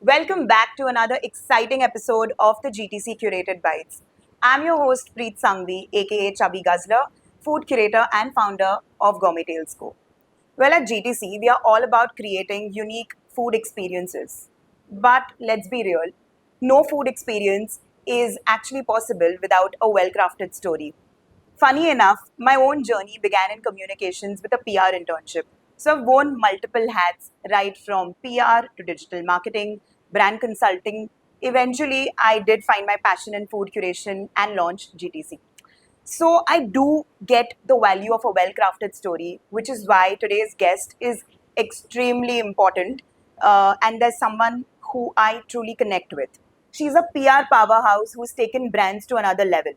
Welcome back to another exciting episode of the GTC Curated Bites. I'm your host Preet Sangvi, aka Chubby Guzzler, food curator and founder of Gourmet Tales Co. Well, at GTC, we are all about creating unique food experiences. But let's be real, no food experience is actually possible without a well crafted story. Funny enough, my own journey began in communications with a PR internship. So I've worn multiple hats, right from PR to digital marketing, brand consulting. Eventually, I did find my passion in food curation and launched GTC. So I do get the value of a well crafted story, which is why today's guest is extremely important. And there's someone who I truly connect with. She's a PR powerhouse who's taken brands to another level,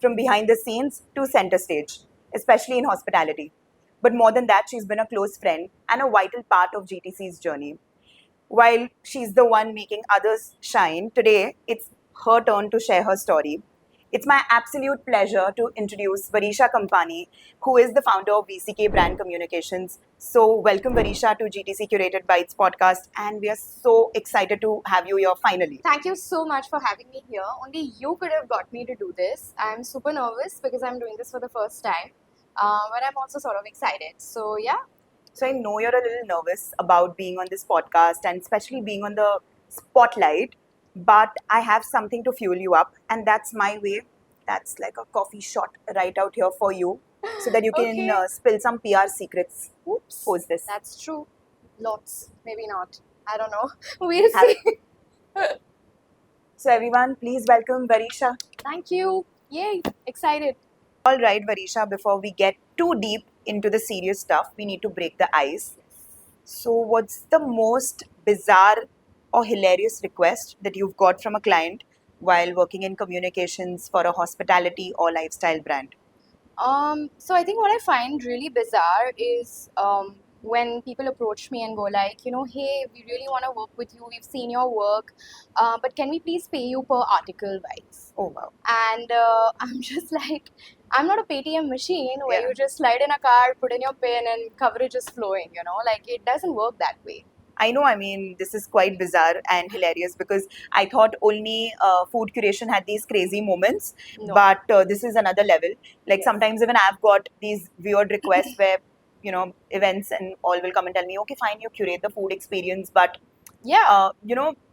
from behind the scenes to center stage, especially in hospitality. But more than that, she's been a close friend and a vital part of GTC's journey. While she's the one making others shine, today it's her turn to share her story. It's my absolute pleasure to introduce Varisha Kampani, who is the founder of VCK Brand Communications. So, welcome, Varisha, to GTC Curated Bites podcast, and we are so excited to have you here finally. Thank you so much for having me here. Only you could have got me to do this. I'm super nervous because I'm doing this for the first time, but I'm also sort of excited. So, yeah. So, I know you're a little nervous about being on this podcast and especially being on the spotlight, but I have something to fuel you up, and that's my way. That's like a coffee shot right out here for you so that you can Okay. spill some PR secrets Oops. post this. That's true. Lots. Maybe not. I don't know. We'll Have see. So, everyone, please welcome Varisha. Thank you. Yay. Excited. All right, Varisha, before we get too deep into the serious stuff, we need to break the ice. So, what's the most bizarre or hilarious request that you've got from a client while working in communications for a hospitality or lifestyle brand? So I think what I find really bizarre is when people approach me and go like, hey, we really want to work with you. We've seen your work, but can we please pay you per article wise? Oh, wow. And I'm just like, I'm not a Paytm machine where Yeah. you just slide in a card, put in your pin, and coverage is flowing. Like it doesn't work that way. I know, I mean, this is quite bizarre and hilarious because I thought only food curation had these crazy moments, No. but this is another level. Like Yes. sometimes even I've got these weird requests where, events and all will come and tell me, okay, fine, you curate the food experience, but, Yeah.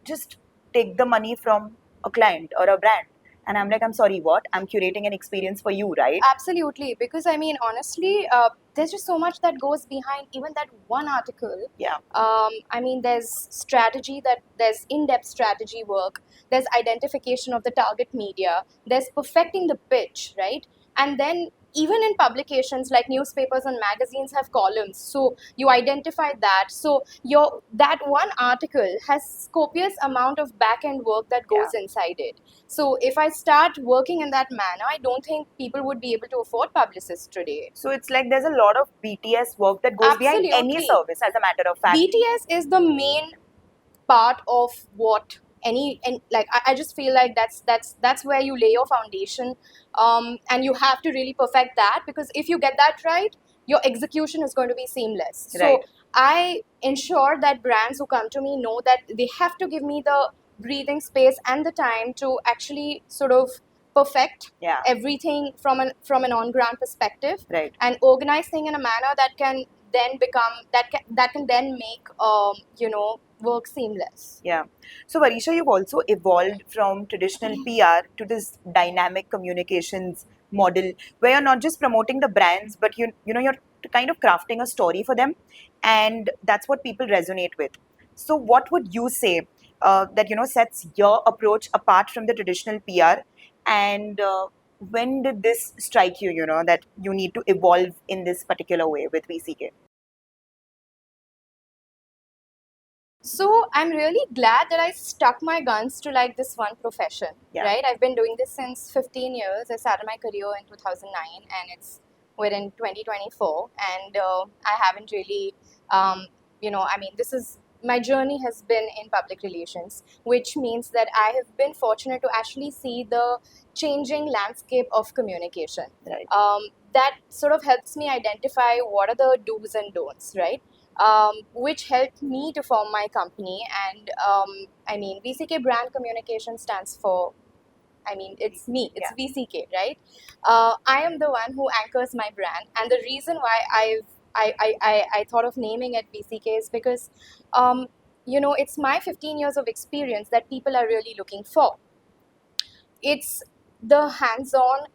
just take the money from a client or a brand. And I'm like, I'm sorry, what? I'm curating an experience for you, right? Absolutely, because I mean, honestly, there's just so much that goes behind even that one article. Yeah. I mean, there's strategy, that there's in-depth strategy work, there's identification of the target media, there's perfecting the pitch, right? And then even in publications like newspapers and magazines have columns, so you identify that. So your that one article has copious amount of back-end work that goes inside it. So if I start working in that manner, I don't think people would be able to afford publicists today. So it's like there's a lot of BTS work that goes behind any Absolutely. service, as a matter of fact. BTS is the main part of what and like I just feel like that's where you lay your foundation, and you have to really perfect that, because if you get that right, your execution is going to be seamless. So Right. I ensure that brands who come to me know that they have to give me the breathing space and the time to actually sort of perfect Yeah. everything from an on ground perspective, Right. and organize things in a manner that can then become that can then make work seamless. Yeah. So, Varisha, you've also evolved from traditional PR to this dynamic communications model where you're not just promoting the brands, but you're kind of crafting a story for them, and that's what people resonate with. So, what would you say that sets your approach apart from the traditional PR, and when did this strike you? That you need to evolve in this particular way with VCK. So I'm really glad that I stuck my guns to like this one profession, Yeah. right? I've been doing this since 15 years. I started my career in 2009, and we're in 2024, and I haven't really, I mean, my journey has been in public relations, which means that I have been fortunate to actually see the changing landscape of communication. Right. That sort of helps me identify what are the do's and don'ts, right? which helped me to form my company. And I mean, VCK Brand Communication stands for, I mean, it's me, it's VCK, right? I am the one who anchors my brand. And the reason why I thought of naming it VCK is because, you know, it's my 15 years of experience that people are really looking for. It's the hands-on,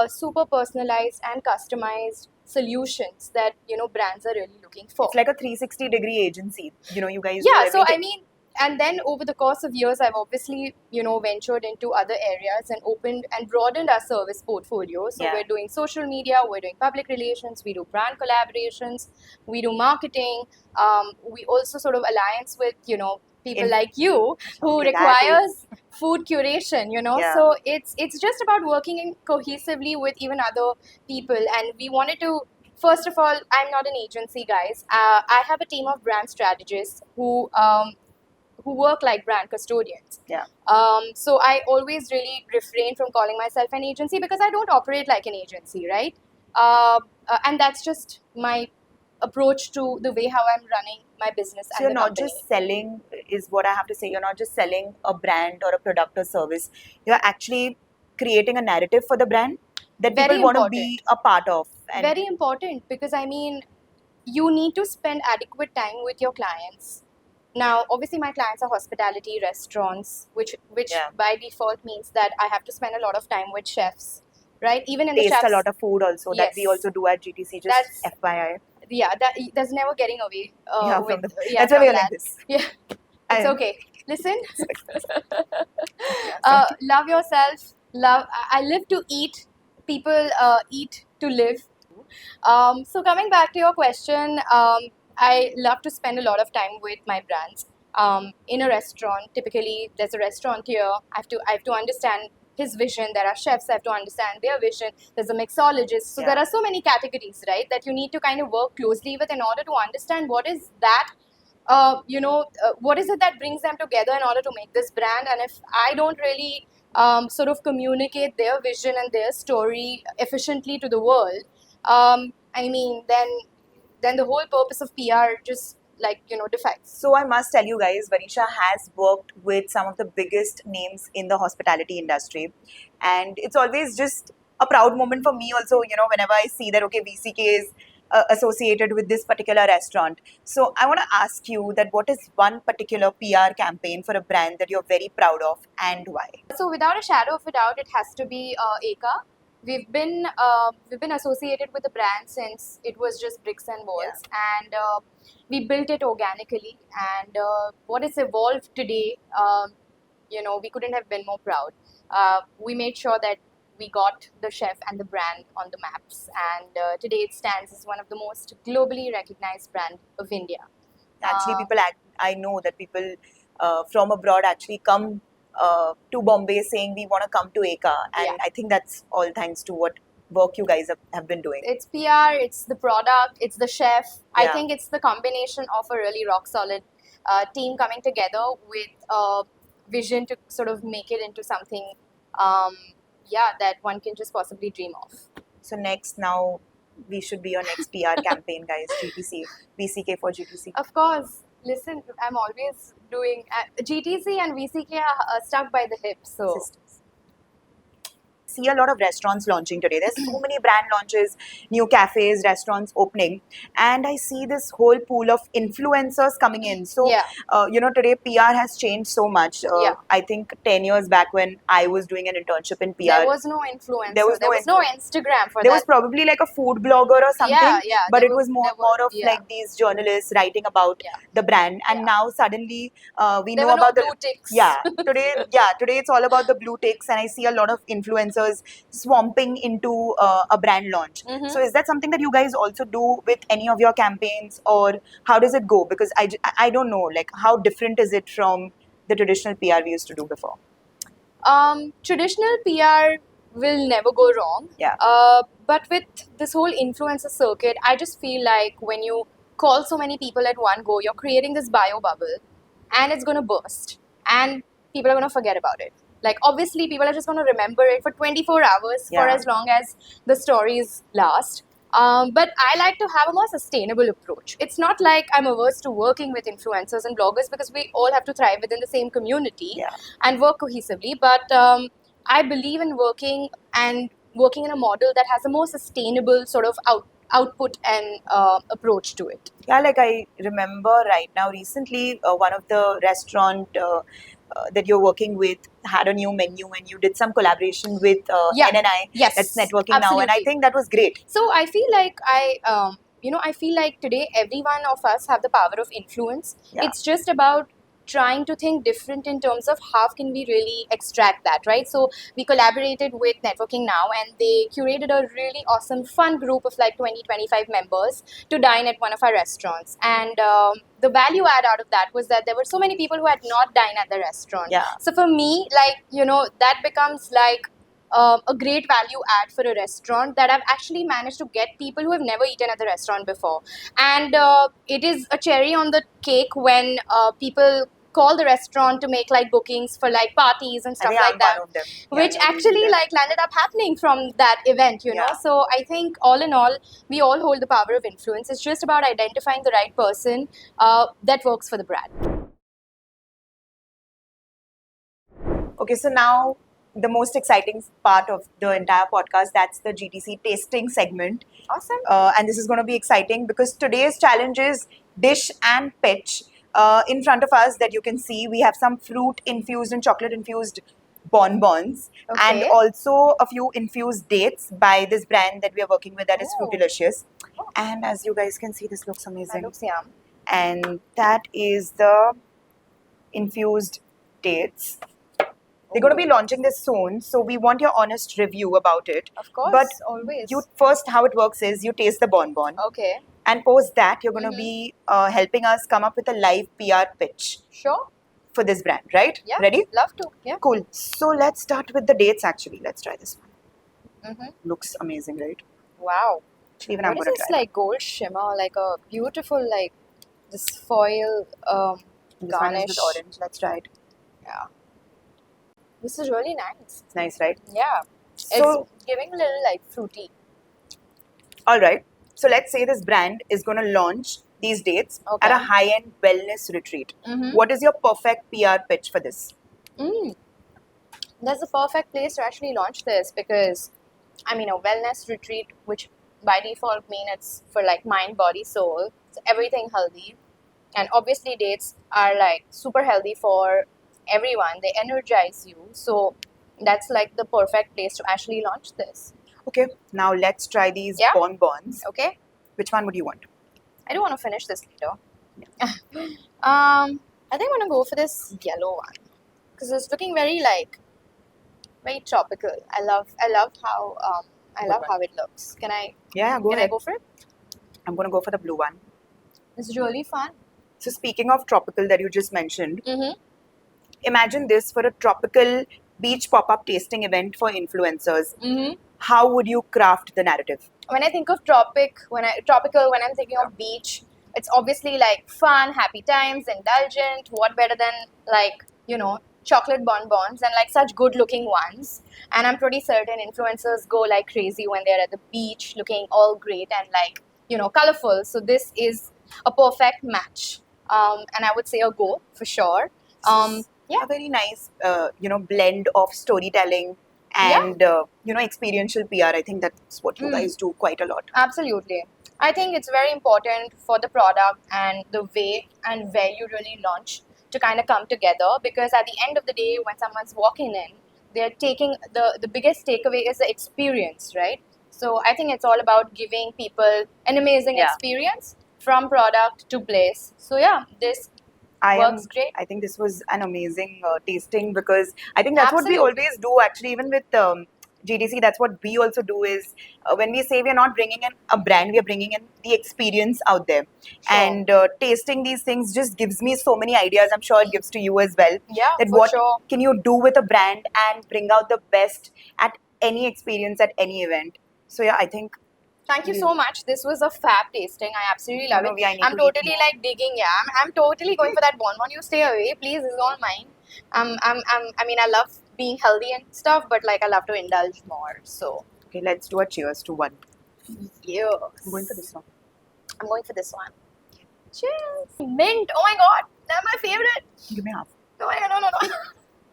super personalized and customized solutions that, you know, brands are really looking for. It's like a 360-degree agency. You know, you guys do Yeah, so I everything. mean, and then over the course of years, I've obviously, you know, ventured into other areas and opened and broadened our service portfolio. So Yeah. we're doing social media, we're doing public relations, we do brand collaborations, we do marketing. We also sort of alliance with, you know, people In- like you who Okay, that requires food curation, you know. Yeah. So it's just about working in cohesively with even other people. And we wanted to, first of all, I'm not an agency, guys. I have a team of brand strategists who work like brand custodians. Yeah. So I always really refrain from calling myself an agency because I don't operate like an agency, right? And that's just my approach to the way how I'm running my business So and you're the not company. just selling, is what I have to say. You're not just selling a brand or a product or service. You're actually creating a narrative for the brand that Very people want to be a part of. And Very important, because I mean, you need to spend adequate time with your clients. Now, obviously, my clients are hospitality restaurants, which Yeah. by default means that I have to spend a lot of time with chefs, right? Even in the taste chefs, a lot of food also that we Yes. also do at GTC. Just That's- FYI. yeah, there's never getting away. Yeah, with, from the, yeah, that's why from we're that. like this. Yeah, it's I- okay. Listen, Yeah, love yourself. I live to eat. People eat to live. So coming back to your question, I love to spend a lot of time with my brands. In a restaurant, typically there's a restaurateur. I have to understand his vision. There are chefs. I have to understand their vision. There's a mixologist. So Yeah. there are so many categories, right, that you need to kind of work closely with in order to understand what is that. What is it that brings them together in order to make this brand? And if I don't really sort of communicate their vision and their story efficiently to the world, I mean, then the whole purpose of PR just, like, you know, defects. So I must tell you guys, Vanisha has worked with some of the biggest names in the hospitality industry, and it's always just a proud moment for me also, you know, whenever I see that, okay, VCK is associated with this particular restaurant. So I want to ask you that what is one particular PR campaign for a brand that you're very proud of and why? So without a shadow of a doubt, it has to be Eka. We've been associated with the brand since it was just bricks and walls, and we built it organically. And what is evolved today, you know, we couldn't have been more proud. We made sure that we got the chef and the brand on the maps, and today it stands as one of the most globally recognized brand of India. Actually, I know that people from abroad actually come to Bombay saying we want to come to Eka, and Yeah. I think that's all thanks to what work you guys have been doing. It's PR, it's the product, it's the chef. I Yeah. think it's the combination of a really rock solid team coming together with a vision to sort of make it into something, that one can just possibly dream of. So next, now we should be your next PR campaign, guys. GTC, VCK for GTC. Of course, listen, I'm always doing GTC and VCK are stuck by the hip, so. Sisters. See a lot of restaurants launching today. There's so many brand launches, new cafes, restaurants opening, and I see this whole pool of influencers coming in. So, Yeah. Today PR has changed so much. Yeah. I think 10 years back when I was doing an internship in PR, There was no influencer. There was no Instagram for there that. was probably like a food blogger or something. Yeah. But there it was more of yeah. like these journalists writing about Yeah. the brand, and Yeah. now suddenly we There know were no about blue ticks. today it's all about the blue ticks, and I see a lot of influencers swamping into a brand launch. Mhm. So is that something that you guys also do with any of your campaigns, or how does it go? Because I don't know, like, how different is it from the traditional PR we used to do before? Traditional PR will never go wrong. Yeah. But with this whole influencer circuit, I just feel like when you call so many people at one go, you're creating this bio bubble, and it's going to burst, and people are going to forget about it. Like, obviously, people are just going to remember it for 24 hours, for Yeah. as long as the stories last. But I like to have a more sustainable approach. It's not like I'm averse to working with influencers and bloggers because we all have to thrive within the same community Yeah. and work cohesively. But I believe in working in a model that has a more sustainable sort of output and approach to it. Yeah, like I remember right now, recently, one of the restaurant that you're working with had a new menu, and you did some collaboration with Yeah. NNI. Yes, That's networking now, and I absolutely. think that was great. So I feel like I feel like today every one of us have the power of influence. Yeah. It's just about trying to think different in terms of how can we really extract that, right? So we collaborated with Networking Now, and they curated a really awesome, fun group of like 20-25 members to dine at one of our restaurants. And the value add out of that was that there were so many people who had not dined at the restaurant. Yeah. So for me, like, that becomes like a great value add for a restaurant that I've actually managed to get people who have never eaten at the restaurant before. And it is a cherry on the cake when people call the restaurant to make like bookings for like parties and I stuff think like I'm that, one of them. which Yeah, actually like landed up happening from that event, Yeah. So I think all in all, we all hold the power of influence. It's just about identifying the right person that works for the brand. Okay, so now the most exciting part of the entire podcast, that's the GTC tasting segment. Awesome. And this is going to be exciting because today's challenge is dish and pitch. In front of us that you can see, we have some fruit infused and chocolate infused bonbons, and Okay. also a few infused dates by this brand that we are working with, that is Oh. Fruitilicious. Oh. And as you guys can see, this looks That amazing. looks yum. And that is the infused dates. They're going to be launching this soon, so we want your honest review about it. Of course, But always. You first, how it works is you taste the bonbon, Okay, and post that you're going to Mhm. be helping us come up with a live PR pitch sure. for this brand, right? Yeah. Ready? Love to. Yeah. Cool. So let's start with the dates. Actually, let's try this one. Mm-hmm. Looks amazing, right? Wow. Actually, even What I'm is going to this try. like gold shimmer? Like a beautiful like this foil This one is with garnish. orange. Let's try it. Yeah. This is really nice. It's nice, right? Yeah. So, It's giving a little like fruity. all right. So let's say this brand is going to launch these dates Okay. at a high-end wellness retreat. Mm-hmm. What is your perfect PR pitch for this? That's the perfect place to actually launch this because, I mean, a wellness retreat, which by default mean it's for like mind, body, soul, so everything healthy, and obviously dates are like super healthy for everyone. They energize you, so that's like the perfect place to actually launch this. Okay, now let's try these Yeah. bonbons. Okay, Which one would you want? I do want to finish this later. I think I'm gonna go for this yellow one because it's looking very like very tropical. I love how Good one. how it looks. Can I Yeah, go can I ahead. go for it? I'm going to go for the blue one. It's really fun. So, speaking of tropical that you just mentioned, Mm-hmm. imagine this for a tropical beach pop up tasting event for influencers. Mm-hmm. How would you craft the narrative? When I think of tropical, when I'm thinking of beach, it's obviously like fun, happy times, indulgent. What better than like chocolate bonbons and like such good looking ones? And I'm pretty certain influencers go like crazy when they're at the beach, looking all great and like colorful. So this is a perfect match. And I would say a go for sure. Yeah. A very nice, blend of storytelling and experiential PR. I think that's what you guys do quite a lot. Absolutely. I think it's very important for the product and the way and where you really launch to kind of come together because at the end of the day, when someone's walking in, they're taking the biggest takeaway is the experience, right? So I think it's all about giving people an amazing Yeah. experience from product to place. So yeah, this works great. I think this was an amazing tasting because I think that's what we Absolutely. always do. Actually, even with GDC, that's what we also do. Is when we say we are not bringing in a brand, we are bringing in the experience out there. Sure. And tasting these things just gives me so many ideas. I'm sure it gives to you as well. Yeah, That for what sure. can you do with a brand and bring out the best at any experience at any event. So yeah, I think Thank you so much. This was a fab tasting. I absolutely love No, it. we- I need I'm to eat totally more. like digging. Yeah, I'm totally going for that bonbon. You stay away, please. It's all mine. I mean, I love being healthy and stuff, but like I love to indulge more. So okay, let's do a cheers to one. Yes. I'm going for this one. I'm going for this one. Cheers. Mint. Oh my god. They're my favorite. Give me half. Oh my god, no.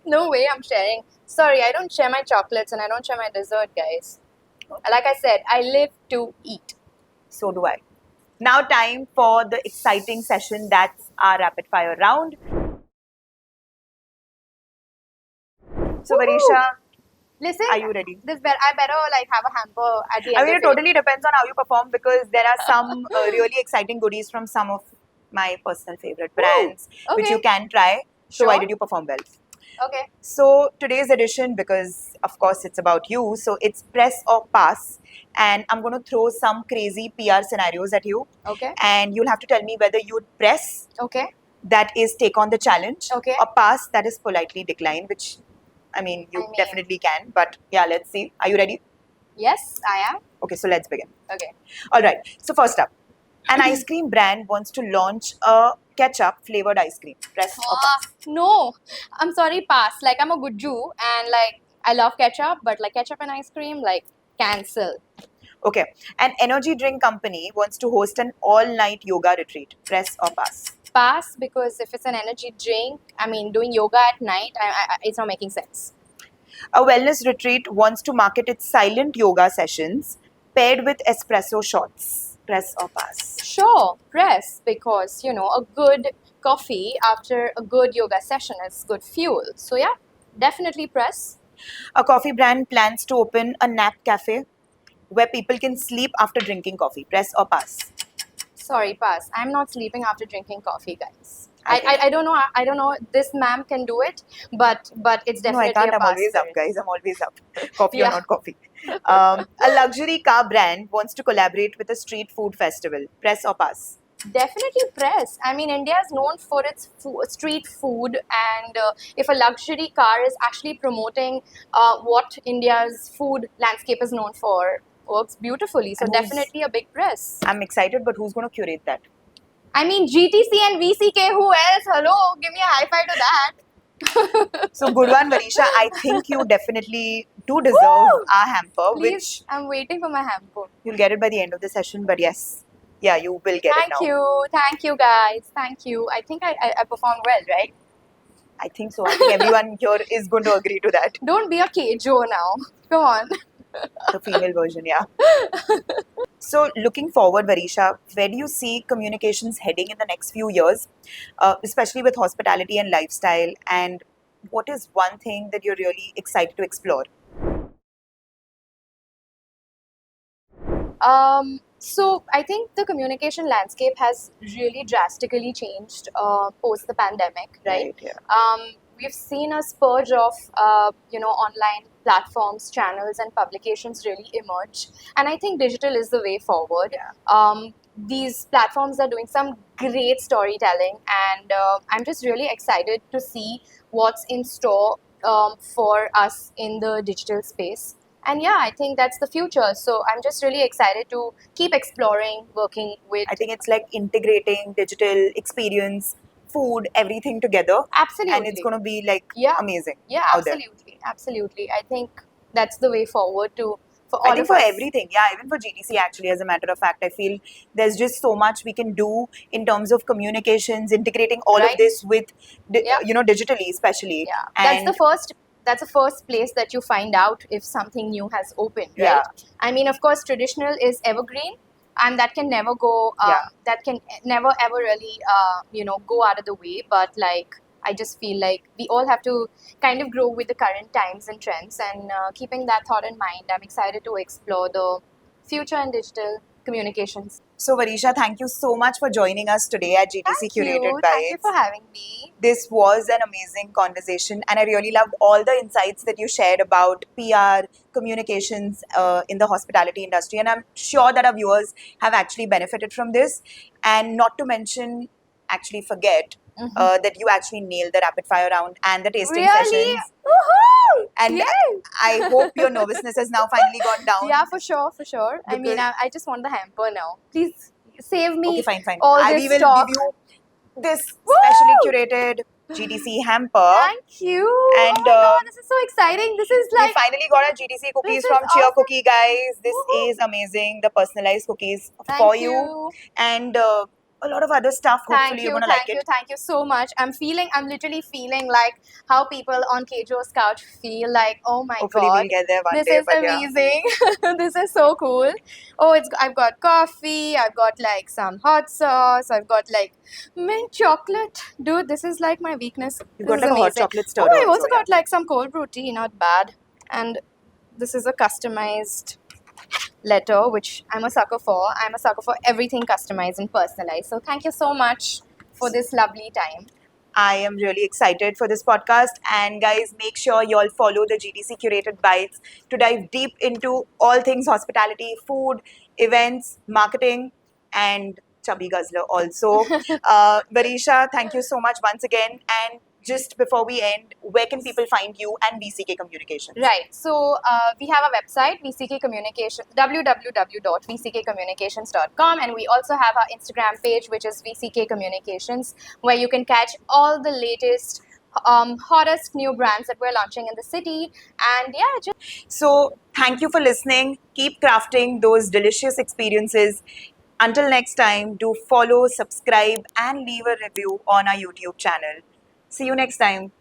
No way I'm sharing. Sorry, I don't share my chocolates and I don't share my dessert, guys. Like I said, I live to eat. So do I. Now time for the exciting session. That's our rapid fire round. So Woohoo! Varisha, Listen, are you ready? I better like have a hamper at the I end mean, of it totally depends on how you perform because there are some really exciting goodies from some of my personal favorite brands which Okay. you can try, provided Sure. you perform well. Okay. So today's edition, because of course it's about you, so it's press or pass, and I'm going to throw some crazy PR scenarios at you, Okay. and you'll have to tell me whether you'd press, Okay. that is take on the challenge, Okay. or pass, that is politely decline, which I mean you I mean- definitely can, but yeah, let's see. Are you ready? Yes, I am. Okay, so let's begin. Okay. All right. So first up, an ice cream brand wants to launch a ketchup flavored ice cream. Press or pass? No, I'm sorry, pass. Like I'm a good Jew and like I love ketchup, but like ketchup and ice cream, like cancel. Okay. An energy drink company wants to host an all-night yoga retreat. Press or pass? Pass because if it's an energy drink, I mean doing yoga at night, it's not making sense. A wellness retreat wants to market its silent yoga sessions paired with espresso shots. Press or pass? Sure, press because you know a good coffee after a good yoga session is good fuel. So yeah, definitely press. A coffee brand plans to open a nap cafe where people can sleep after drinking coffee. Press or pass? Sorry, pass. I'm not sleeping after drinking coffee, guys. Okay. I don't know. I don't know. This ma'am can do it, but it's No, definitely I can't. a I'm pass always for up, it. guys. I'm always up. Coffee or Yeah. not coffee. A luxury car brand wants to collaborate with a street food festival. Press or pass? Definitely press. I mean, India is known for its street food, and if a luxury car is actually promoting what India's food landscape is known for, works beautifully. So And who's- definitely a big press. I'm excited, but who's going to curate that? I mean, GTC and VCK. Who else? Hello, give me a high five to that. So, good one, Varisha. I think you definitely do deserve Woo! our hamper, Please, which I'm waiting for my hamper. you'll get it by the end of the session. But yes, yeah, you will get it now. Thank you, guys. Thank you. I think I performed well, right? I think so. I think everyone here is going to agree to that. Don't be a Joe now. Come on. The female version, yeah. So, looking forward, Varisha, where do you see communications heading in the next few years, especially with hospitality and lifestyle? And what is one thing that you're really excited to explore? So I think the communication landscape has really drastically changed post the pandemic, right? Yeah. We've seen a spurge of online platforms, channels, and publications really emerge, and I think digital is the way forward. These platforms are doing some great storytelling, and I'm just really excited to see what's in store for us in the digital space. And yeah, I think that's the future. So I'm just really excited to keep exploring, working with. I think it's like integrating digital experience, food, everything together. Absolutely. And it's going to be like Yeah. amazing. Yeah, out there. absolutely. I think that's the way forward for all I think of for us. everything, yeah, even for GTC actually, as a matter of fact, I feel there's just so much we can do in terms of communications, integrating all of Right. this with, Yeah. digitally especially. Yeah, And that's the first place that you find out if something new has opened, right? Yeah. I mean, of course, traditional is evergreen, and that can never go. Yeah. That can never ever really, go out of the way. But like, I just feel like we all have to kind of grow with the current times and trends, and keeping that thought in mind, I'm excited to explore the future in digital communications. so, Varisha, thank you so much for joining us today at GTC Curated Bites. Thank you for having me. This was an amazing conversation, and I really loved all the insights that you shared about PR, communications in the hospitality industry. And I'm sure that our viewers have actually benefited from this. And not to mention, actually forget that you actually nailed the rapid fire round and the tasting Really? sessions. Woohoo! And Yay! I hope your nervousness has now finally gone down. Yeah, for sure. I mean, Because- I just want the hamper now. Please save me. Okay, fine. all We this will talk. give you this specially curated GTC hamper. Thank you. And, oh my god, this is so exciting. This is We like finally got our GTC cookies this is from Cheer awesome. Cookie, guys. This Woohoo. is amazing. The personalized cookies for Thank you. you. And a lot of other stuff. Hopefully, Thank you're you, gonna thank like you, it. thank you so much. I'm literally feeling like how people on Kejo's couch feel like, oh my Hopefully, god, we'll get there one this day. is But yeah. amazing. This is so cool. Oh, I've got coffee, I've got like some hot sauce, I've got like mint chocolate. Dude, this is like my weakness. You This got is like a hot amazing. chocolate Oh, stirrer I've also yeah. got like some cold brew tea, not bad. And this is a customized letter, which I'm a sucker for. I'm a sucker for everything customized and personalized. So thank you so much for this lovely time. I am really excited for this podcast. And guys, make sure you all follow the GTC Curated Bites to dive deep into all things hospitality, food, events, marketing, and Chubby Guzzler also. Varisha, thank you so much once again. And just before we end, where can people find you and VCK Communications? Right. So we have a website, VCK Communication, www.vckcommunications.com, and we also have our Instagram page, which is VCK Communications, where you can catch all the latest, hottest new brands that we're launching in the city. And yeah, just So, thank you for listening. Keep crafting those delicious experiences. Until next time, do follow, subscribe, and leave a review on our YouTube channel. See you next time.